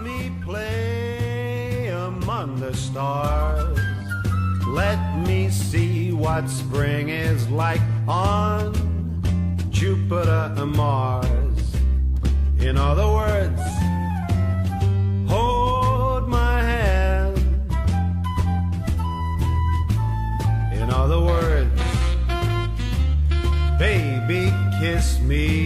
me play among the stars. Let me see what spring is like on Jupiter and Mars. In other words, hold my hand. In other words, baby, kiss me